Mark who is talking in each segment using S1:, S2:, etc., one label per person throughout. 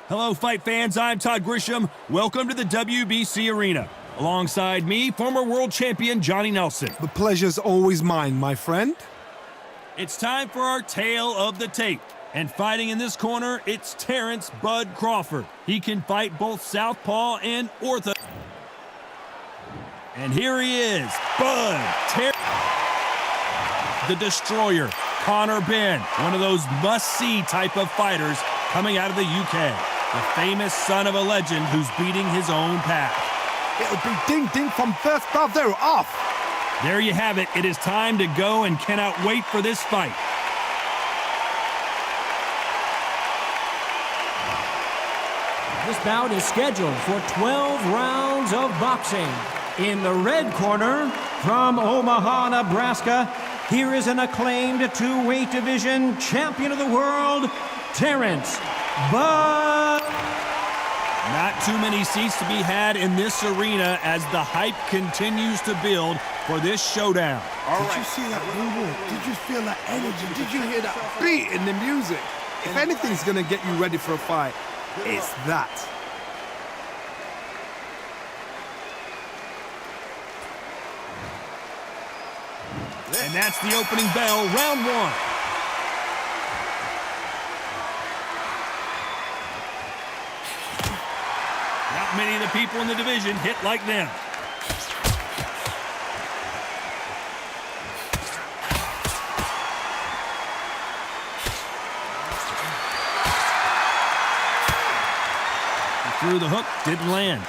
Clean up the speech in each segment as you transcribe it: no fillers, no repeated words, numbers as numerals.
S1: Hello, fight fans. I'm Todd Grisham. Welcome to the WBC Arena. Alongside me, former world champion Johnny Nelson.
S2: The pleasure's always mine, my friend.
S1: It's time for our tale of the tape. And fighting in this corner, it's Terrance "Bud" Crawford. He can fight both southpaw and orthodox. And here he is, Bud the Destroyer, Conor Benn, one of those must-see type of fighters coming out of the UK. The famous son of a legend who's beating his own path.
S2: It'll be ding-ding from first bravo off.
S1: There you have it. It is time to go and cannot wait for this fight.
S3: This bout is scheduled for 12 rounds of boxing. In the red corner, from Omaha, Nebraska, here is an acclaimed two-weight division champion of the world, Terrance "Bud."
S1: Not too many seats to be had in this arena as the hype continues to build for this showdown.
S2: Did you see that movement? Did you feel that energy? Did you hear that beat in the music? If anything's going to get you ready for a fight, it's that.
S1: And that's the opening bell, round one. Not many of the people in the division hit like them. He threw the hook, didn't land.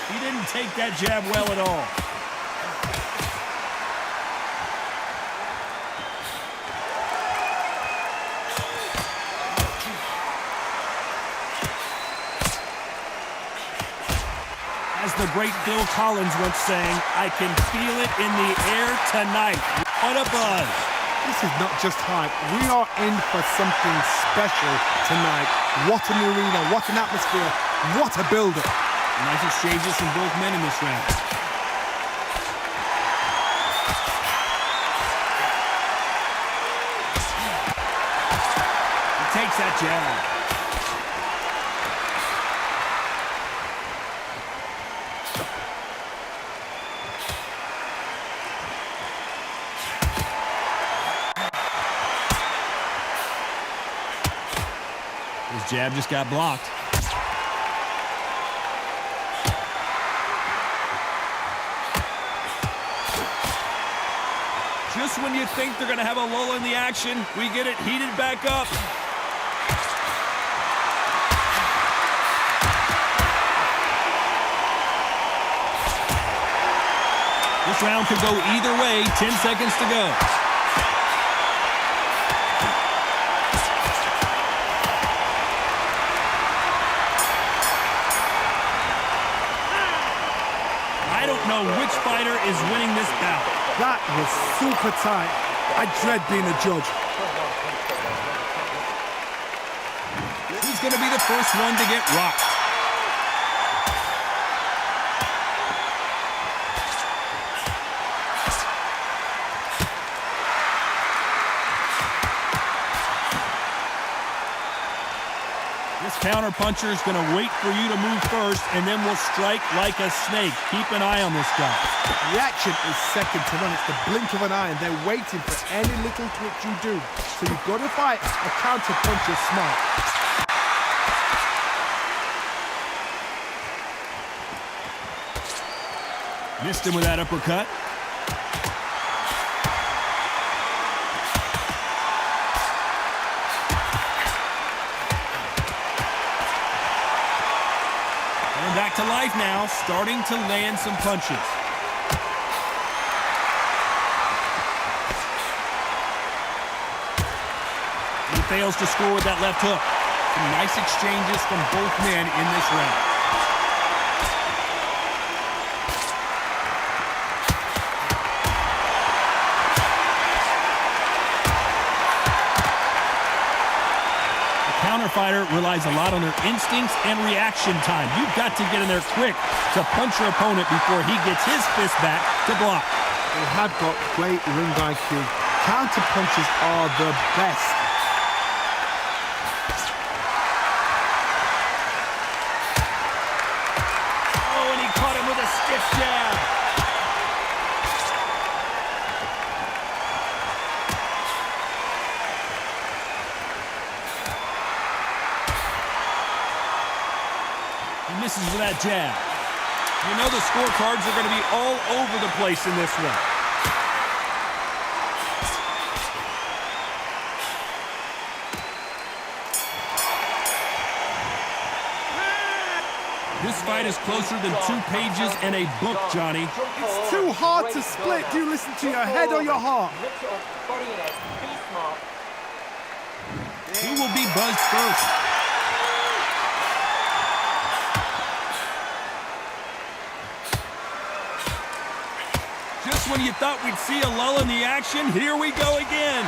S1: He didn't take that jab well at all. As the great Bill Collins once sang, I can feel it in the air tonight. What a buzz.
S2: This is not just hype. We are in for something special tonight. What an arena, what an atmosphere, what a build-up.
S1: Nice exchanges from both men in this round. He takes that jab. His jab just got blocked. Just when you think they're going to have a lull in the action, we get it heated back up. This round could go either way. 10 seconds to go. I don't know which fighter is winning this bout.
S2: That was super tight. I dread being a judge.
S1: He's going to be the first one to get rocked. This counter-puncher is going to wait for you to move first, and then will strike like a snake. Keep an eye on this guy.
S2: Reaction is second to none. It's the blink of an eye, and they're waiting for any little twitch you do. So you've got to fight a counter-puncher smart.
S1: Missed him with that uppercut. Back to life now, starting to land some punches. He fails to score with that left hook. Some nice exchanges from both men in this round. Fighter relies a lot on their instincts and reaction time. You've got to get in there quick to punch your opponent before he gets his fist back to block.
S2: They have got great ring IQ. Counter punches are the best.
S1: Oh, and he caught him with a stiff jab. He misses with that jab. You know the scorecards are going to be all over the place in this one. This fight is closer than 2 pages in a book, Johnny.
S2: It's too hard to split. Do you listen to your head or your heart?
S1: Who will be buzzed first? Just when you thought we'd see a lull in the action, here we go again.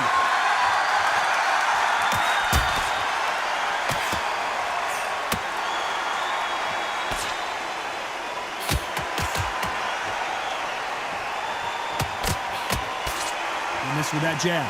S1: He missed with that jab.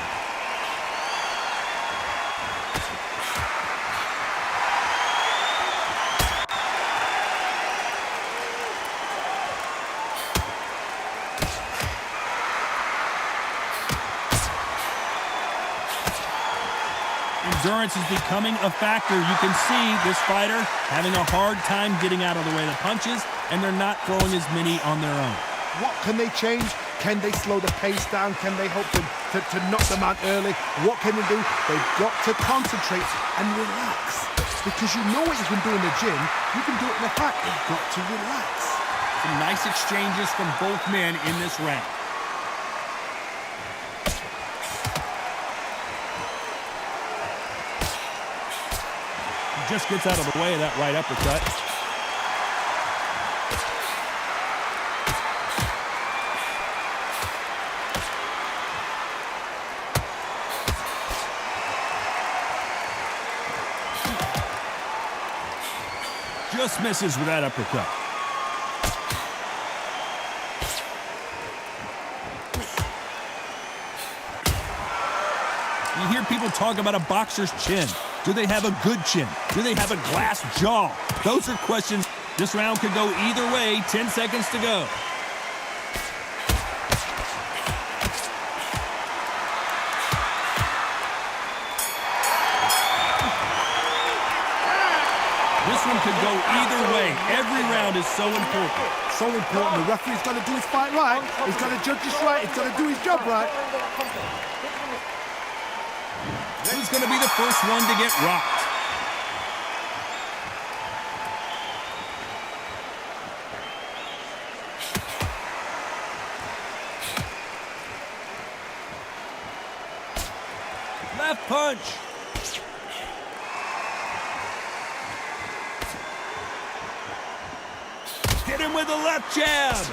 S1: Endurance is becoming a factor. You can see this fighter having a hard time getting out of the way of the punches, and they're not throwing as many on their own.
S2: What can they change? Can they slow the pace down? Can they hope to knock them out early? What can they do? They've got to concentrate and relax. Because you know what you can do in the gym, you can do it in the fight. You've got to relax.
S1: Some nice exchanges from both men in this round. Just gets out of the way of that right uppercut. Just misses with that uppercut. You hear people talk about a boxer's chin. Do they have a good chin? Do they have a glass jaw? Those are questions. This round could go either way. 10 seconds to go. This one could go either way. Every round is so important.
S2: So important. The referee's got to do his fight right. He's got to judge this right. He's got to do his job right.
S1: Who's going to be the first one to get rocked? Left punch. Hit him with a left jab.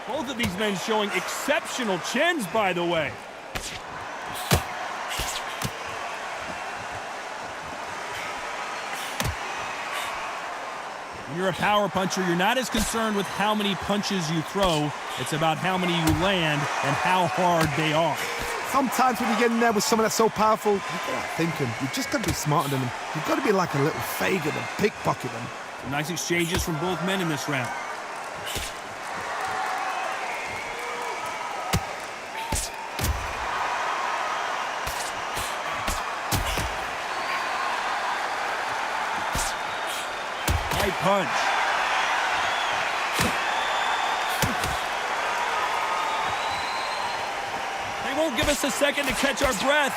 S1: Both of these men showing exceptional chins, by the way. When you're a power puncher, you're not as concerned with how many punches you throw. It's about how many you land and how hard they are.
S2: Sometimes when you get in there with someone that's so powerful, you've got to think him. You've just got to be smarter than him. You've got to be like a little Fagin and pickpocket him.
S1: Some nice exchanges from both men in this round. Punch. They won't give us a second to catch our breath.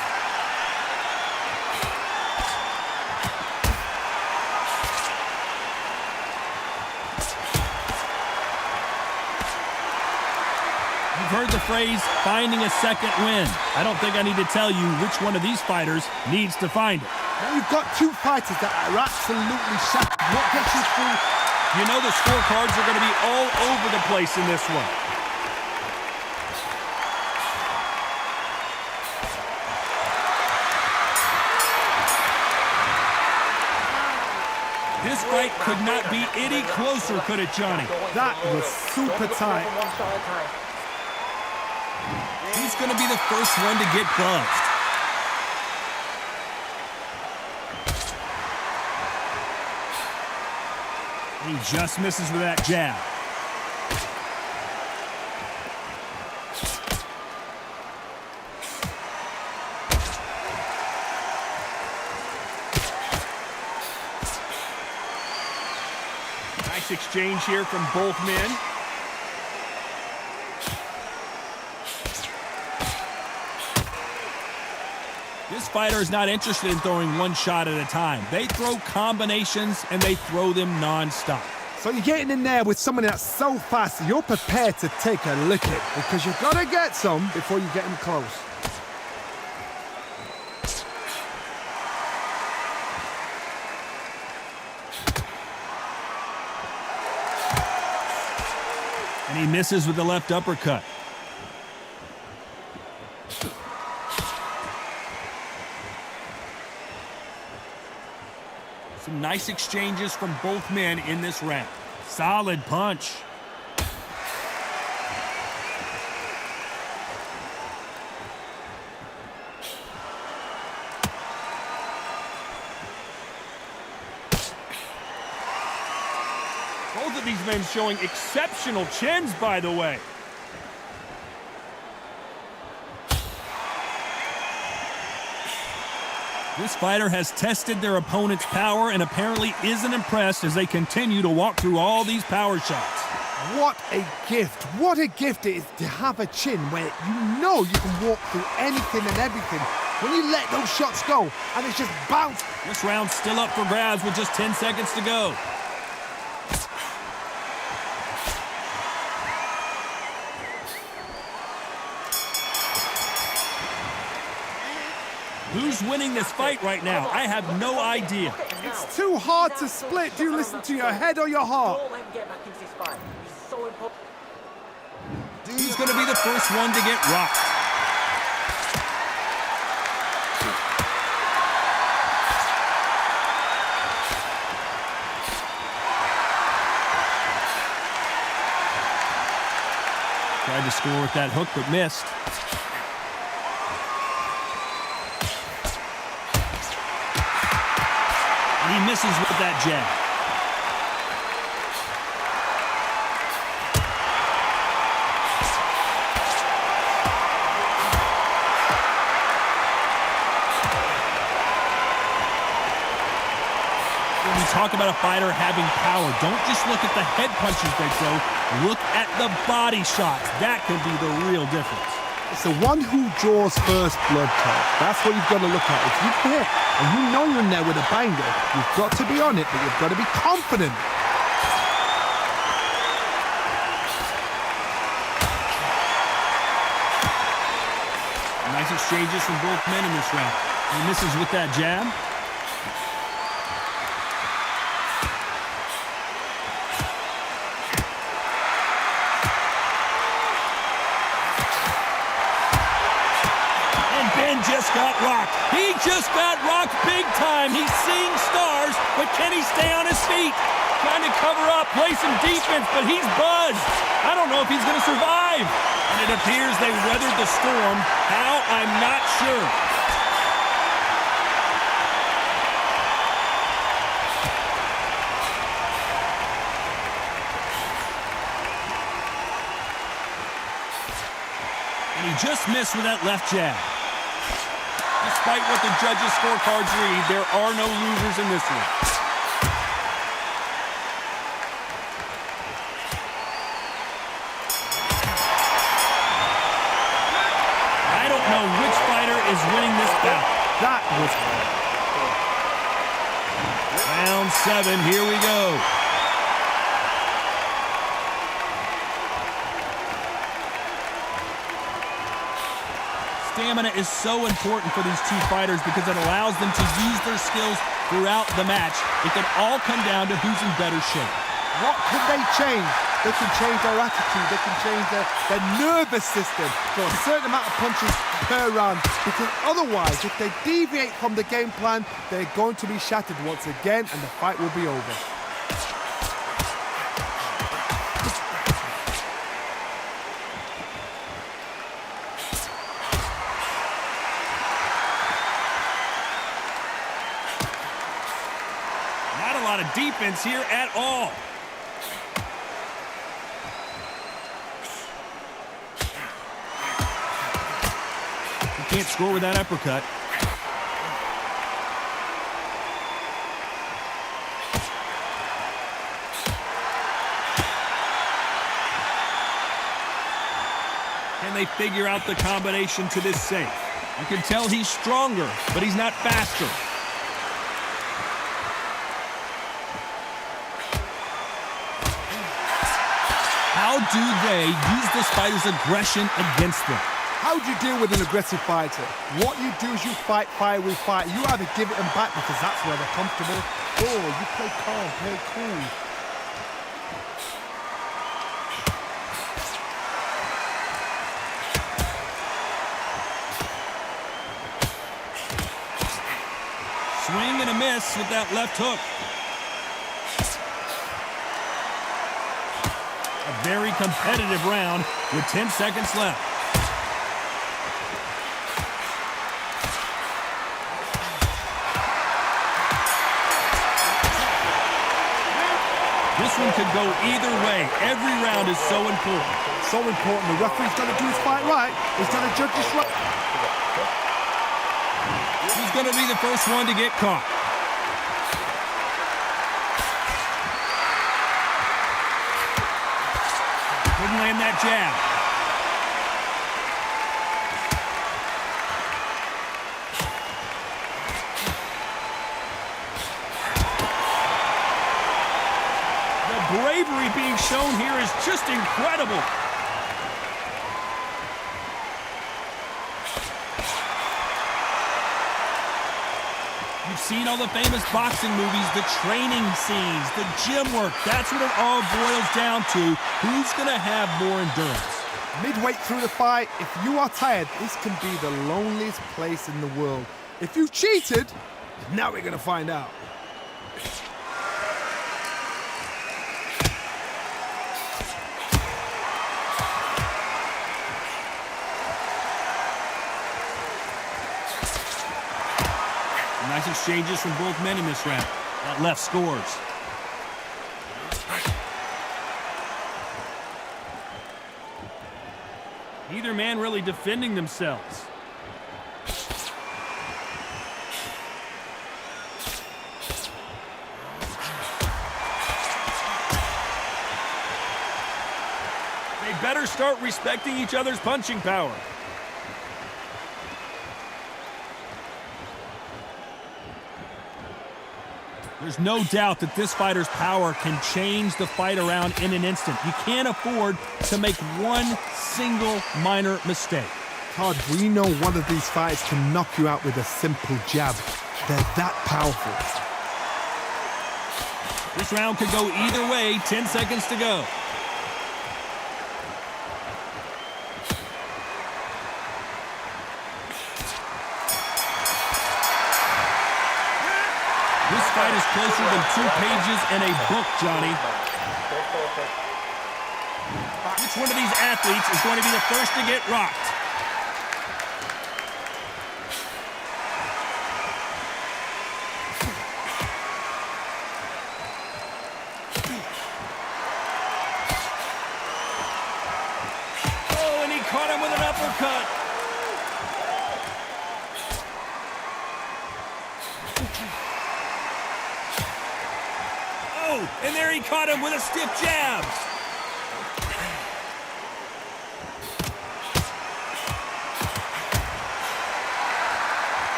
S1: You've heard the phrase, finding a second win. I don't think I need to tell you which one of these fighters needs to find it.
S2: Now you've got two fighters that are absolutely shattered. What gets you through?
S1: You know the scorecards are going to be all over the place in this one. This fight could not be any closer, could it, Johnny?
S2: That was super tight.
S1: Who's going to be the first one to get buzzed? He just misses with that jab. Nice exchange here from both men. This fighter is not interested in throwing one shot at a time. They throw combinations, and they throw them non-stop.
S2: So you're getting in there with someone that's so fast, you're prepared to take a licking because you've got to get some before you get him close.
S1: And he misses with the left uppercut. Some nice exchanges from both men in this round. Solid punch. Both of these men showing exceptional chins, by the way. This fighter has tested their opponent's power and apparently isn't impressed as they continue to walk through all these power shots.
S2: What a gift. What a gift it is to have a chin where you know you can walk through anything and everything. When you let those shots go and it's just bounce.
S1: This round's still up for grabs with just 10 seconds to go. Who's winning this fight right now? I have no idea.
S2: It's too hard to split. Do you listen to your head or your heart?
S1: Who's going to be the first one to get rocked? Tried to score with that hook, but missed. He misses with that jab. When we talk about a fighter having power, don't just look at the head punches they throw. Look at the body shots. That can be the real difference.
S2: It's the one who draws first blood, Todd. That's what you've got to look at. If you hit and you know you're in there with a banger, you've got to be on it, but you've got to be confident.
S1: Nice exchanges from both men in this round. He misses with that jab. Just got rocked. He just got rocked big time. He's seeing stars, but can he stay on his feet? Trying to cover up, play some defense, but he's buzzed. I don't know if he's going to survive. And it appears they weathered the storm. How? I'm not sure. And he just missed with that left jab. Despite what the judges' scorecards read, there are no losers in this one. I don't know which fighter is winning this bout.
S2: That was...
S1: Round 7, here we go. Stamina is so important for these two fighters because it allows them to use their skills throughout the match. It can all come down to who's in better shape.
S2: What can they change? They can change their attitude. They can change their nervous system for a certain amount of punches per round. Because otherwise, if they deviate from the game plan, they're going to be shattered once again and the fight will be over.
S1: Not a lot of defense here at all. Can't score with that uppercut. Can they figure out the combination to this safe? You can tell he's stronger, but he's not faster. How do they use this fighter's aggression against them?
S2: How do you deal with an aggressive fighter? What you do is you fight fire with fire. You either give it them back because that's where they're comfortable, or you play calm, play cool.
S1: Swing and a miss with that left hook. A very competitive round with 10 seconds left. This one could go either way. Every round is so important.
S2: So important. The referee's got to do his fight right. He's got to judge this right.
S1: Who's going to be the first one to get caught? Couldn't land that jab. Bravery being shown here is just incredible. You've seen all the famous boxing movies, the training scenes, the gym work. That's what it all boils down to. Who's going to have more endurance?
S2: Midway through the fight, if you are tired, this can be the loneliest place in the world. If you've cheated, now we're going to find out.
S1: Nice exchanges from both men in this round. That left scores. Neither man really defending themselves. They better start respecting each other's punching power. There's no doubt that this fighter's power can change the fight around in an instant. You can't afford to make one single minor mistake.
S2: Todd, we know one of these fighters can knock you out with a simple jab. They're that powerful.
S1: This round could go either way. 10 seconds to go. This fight is closer than 2 pages in a book, Johnny. Which one of these athletes is going to be the first to get rocked? Oh, and he caught him with an uppercut. And there he caught him with a stiff jab.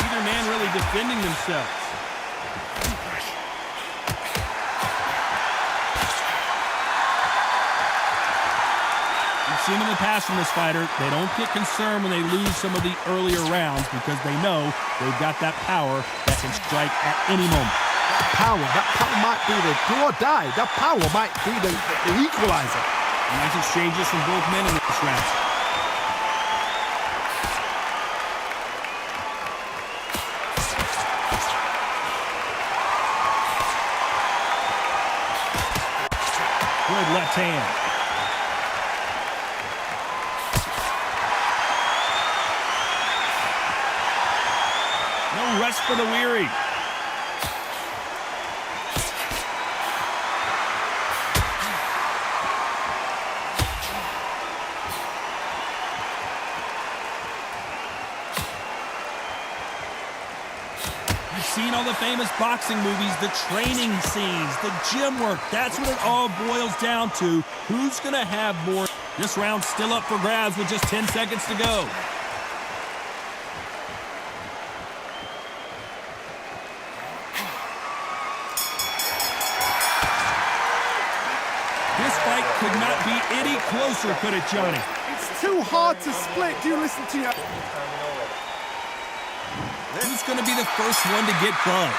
S1: Neither man really defending themselves. We've seen in the past from this fighter, they don't get concerned when they lose some of the earlier rounds because they know they've got that power that can strike at any moment.
S2: That power might be the do or die. That power might be the equalizer.
S1: Nice exchanges from both men in this round. Good left hand. No rest for the weary. Seen all the famous boxing movies, the training scenes, the gym work. That's what it all boils down to. Who's going to have more? This round's still up for grabs with just 10 seconds to go. This fight could not be any closer, could it, Johnny?
S2: It's too hard to split. Do you listen to your...
S1: Who's going to be the first one to get buzzed?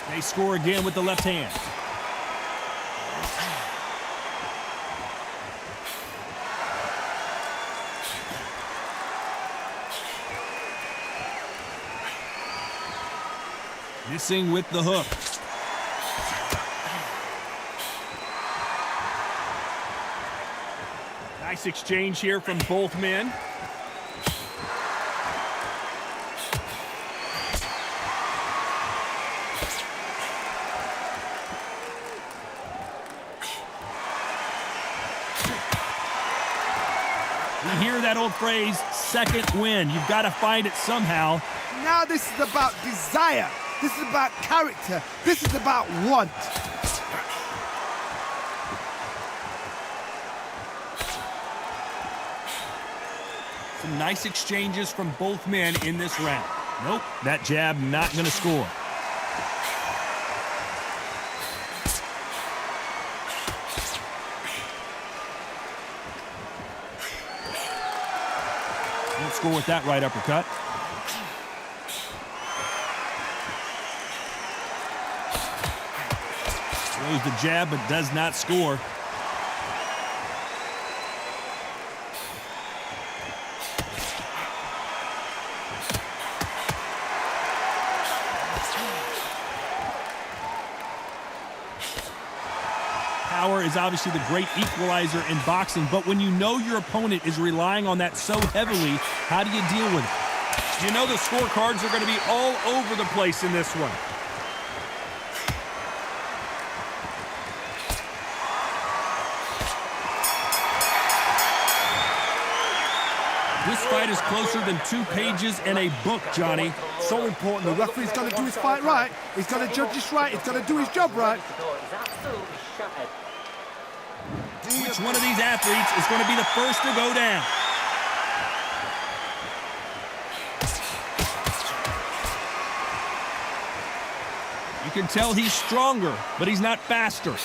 S1: They score again with the left hand. Missing with the hook. Nice exchange here from both men. We hear that old phrase, second win. You've got to find it somehow.
S2: Now this is about desire. This is about character. This is about want.
S1: Some nice exchanges from both men in this round. Nope, that jab not going to score. Won't score with that right uppercut. Throws the jab but does not score. Power is obviously the great equalizer in boxing, but when you know your opponent is relying on that so heavily, how do you deal with it? You know the scorecards are going to be all over the place in this one. This fight is closer than 2 pages in a book, Johnny.
S2: So important. The referee's got to do his fight right. He's got to judge this right. He's got to do his job right.
S1: Which one of these athletes is going to be the first to go down? You can tell he's stronger, but he's not faster.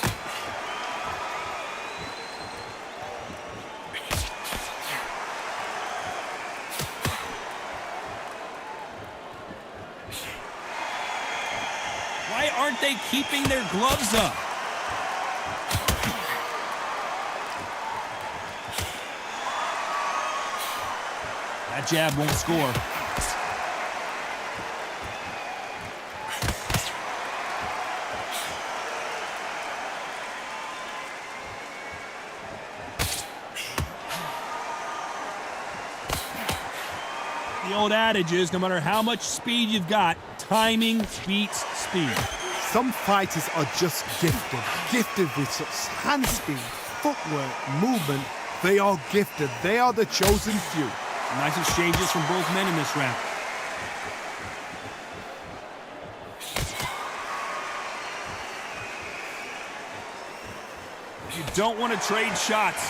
S1: Why aren't they keeping their gloves up? That jab won't score. The old adage is, no matter how much speed you've got, timing beats speed.
S2: Some fighters are just gifted with such hand speed, footwork, movement. They are gifted. They are the chosen few.
S1: Nice exchanges from both men in this round. You don't want to trade shots.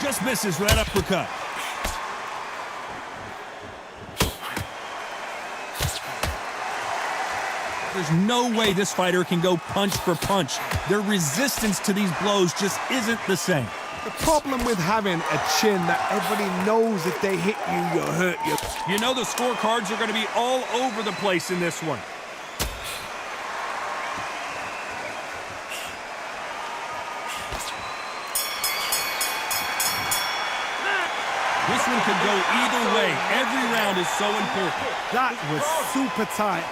S1: Just misses with that uppercut. There's no way this fighter can go punch for punch. Their resistance to these blows just isn't the same.
S2: The problem with having a chin that everybody knows if they hit you, you'll hurt you.
S1: You know the scorecards are going to be all over the place in this one. This one could go either way. Every round is so important.
S2: That was super tight.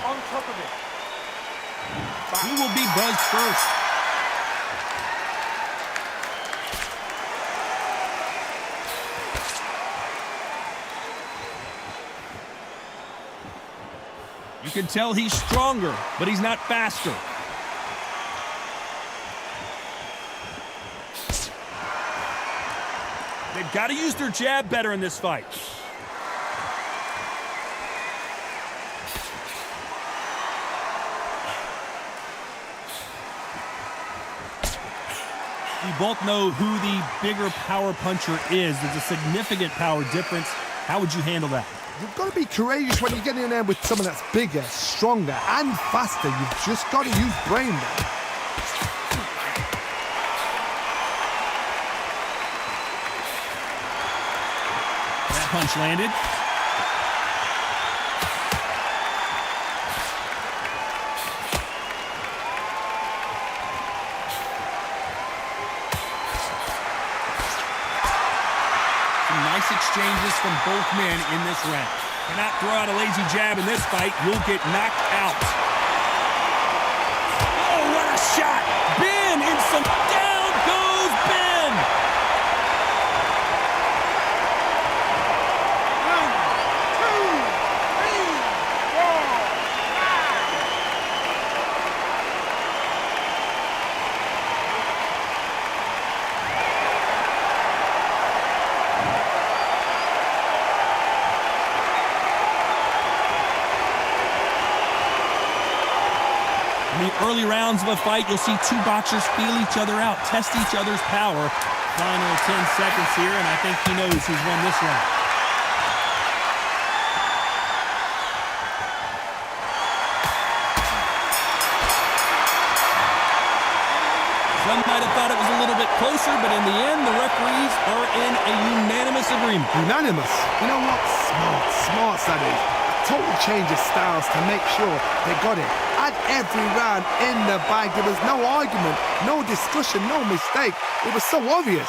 S4: On top of it.
S1: Who will be buzzed first? You can tell he's stronger, but he's not faster. They've got to use their jab better in this fight. We both know who the bigger power puncher is. There's a significant power difference. How would you handle that?
S2: You've got to be courageous when you get in there with someone that's bigger, stronger, and faster. You've just got to use brain there.
S1: That punch landed. Some nice exchanges from both men in this round. Cannot throw out a lazy jab in this fight. You'll get knocked out. Oh, what a shot! Ben in some... Down goes Ben! In the early rounds of a fight, you'll see two boxers feel each other out, test each other's power. Final 10 seconds here, and I think he knows who's won this round. Some might have thought it was a little bit closer, but in the end, the referees are in a unanimous agreement.
S2: Unanimous. You know what? Smart that is. A total change of styles to make sure they got it. At every round in the bag, there was no argument, no discussion, no mistake. It was so obvious.